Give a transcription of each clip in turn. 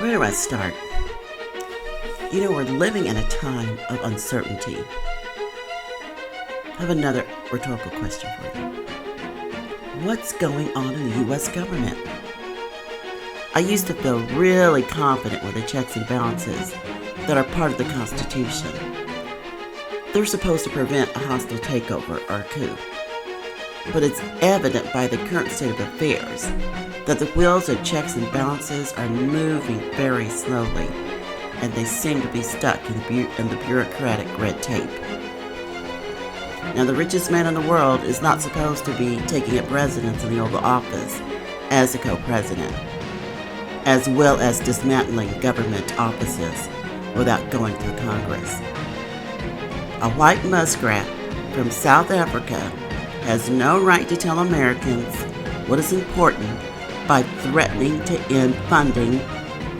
Where do I start? We're living in a time of uncertainty. I have another rhetorical question for you. What's going on in the U.S. government? I used to feel really confident with the checks and balances that are part of the Constitution. They're supposed to prevent a hostile takeover or a coup. But it's evident by the current state of affairs that the wheels of checks and balances are moving very slowly, and they seem to be stuck in the bureaucratic red tape. Now, the richest man in the world is not supposed to be taking up residence in the Oval Office as a co-president, as well as dismantling government offices without going through Congress. A white muskrat from South Africa has no right to tell Americans what is important by threatening to end funding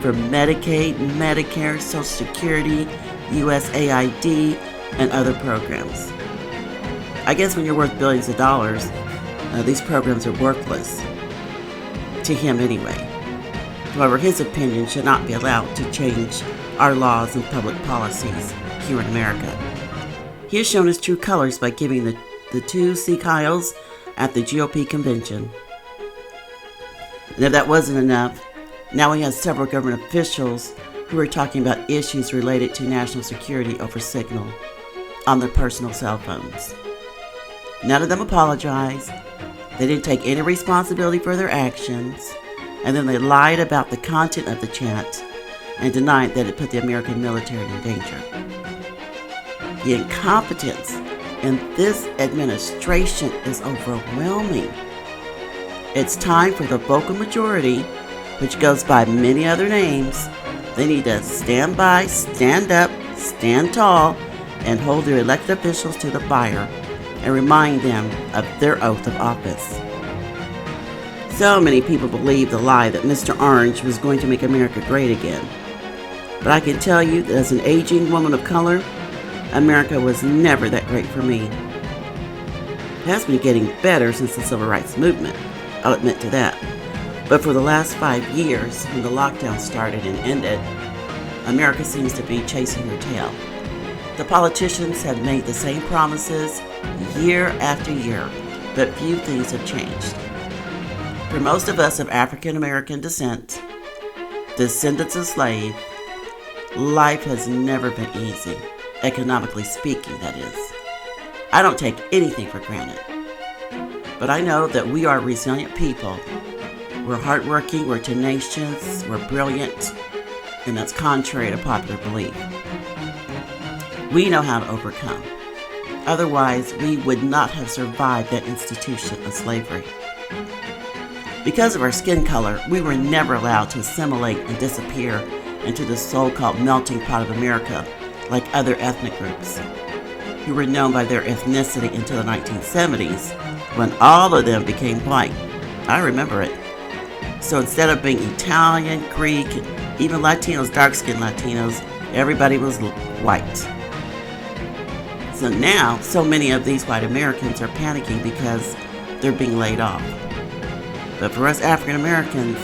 for Medicaid, Medicare, Social Security, USAID, and other programs. I guess when you're worth billions of dollars, these programs are worthless. To him anyway. However, his opinion should not be allowed to change our laws and public policies here in America. He has shown his true colors by giving the two Sikh Isles at the GOP convention. And if that wasn't enough, now we have several government officials who are talking about issues related to national security over Signal on their personal cell phones. None of them apologized. They didn't take any responsibility for their actions, and then they lied about the content of the chant and denied that it put the American military in danger. The incompetence in this administration is overwhelming. It's time for the vocal majority, which goes by many other names. They need to stand by, stand up, stand tall, and hold their elected officials to the fire and remind them of their oath of office. So many people believe the lie that Mr. Orange was going to make America great again. But I can tell you that as an aging woman of color, America was never that great for me. It has been getting better since the Civil Rights Movement, I'll admit to that. But for the last 5 years, when the lockdown started and ended, America seems to be chasing her tail. The politicians have made the same promises year after year, but few things have changed. For most of us of African American descent, descendants of slaves, life has never been easy, economically speaking, that is. I don't take anything for granted, but I know that we are resilient people. We're hardworking, we're tenacious, we're brilliant, and that's contrary to popular belief. We know how to overcome. Otherwise, we would not have survived that institution of slavery. Because of our skin color, we were never allowed to assimilate and disappear into the so-called melting pot of America like other ethnic groups, who were known by their ethnicity until the 1970s, when all of them became white. I remember it. So instead of being Italian, Greek, even Latinos, dark-skinned Latinos, everybody was white. So now, so many of these white Americans are panicking because they're being laid off. But for us African Americans,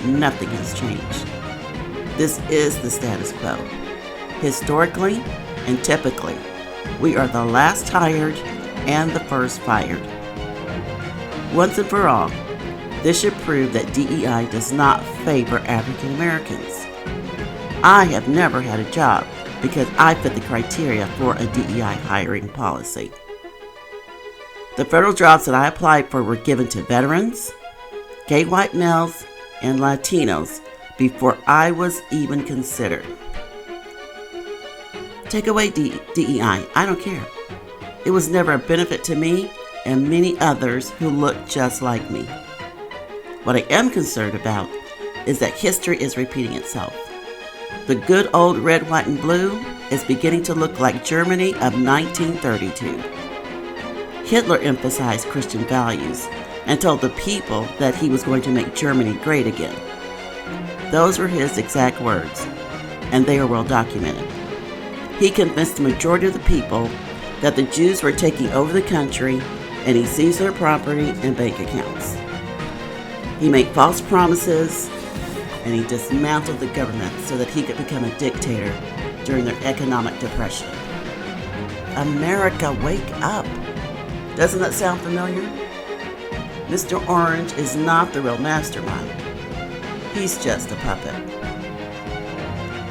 nothing has changed. This is the status quo. Historically and typically, we are the last hired and the first fired. Once and for all, this should prove that DEI does not favor African Americans. I have never had a job because I fit the criteria for a DEI hiring policy. The federal jobs that I applied for were given to veterans, gay white males, and Latinos before I was even considered. Take away DEI, I don't care. It was never a benefit to me and many others who look just like me. What I am concerned about is that history is repeating itself. The good old red, white, and blue is beginning to look like Germany of 1932. Hitler emphasized Christian values and told the people that he was going to make Germany great again. Those were his exact words, and they are well documented. He convinced the majority of the people that the Jews were taking over the country, and he seized their property and bank accounts. He made false promises, and he dismantled the government so that he could become a dictator during their economic depression. America, wake up! Doesn't that sound familiar? Mr. Orange is not the real mastermind. He's just a puppet.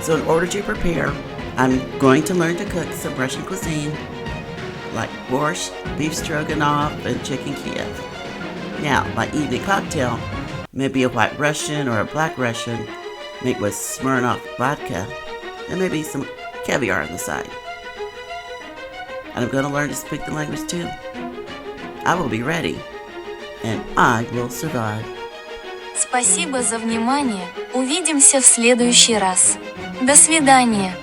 So in order to prepare, I'm going to learn to cook some Russian cuisine, like borscht, beef stroganoff, and chicken Kiev. Now, my evening cocktail may be a white Russian or a black Russian made with Smirnoff vodka, and maybe some caviar on the side. And I'm going to learn to speak the language too. I will be ready, and I will survive. Спасибо за внимание. Увидимся в следующий раз. До свидания.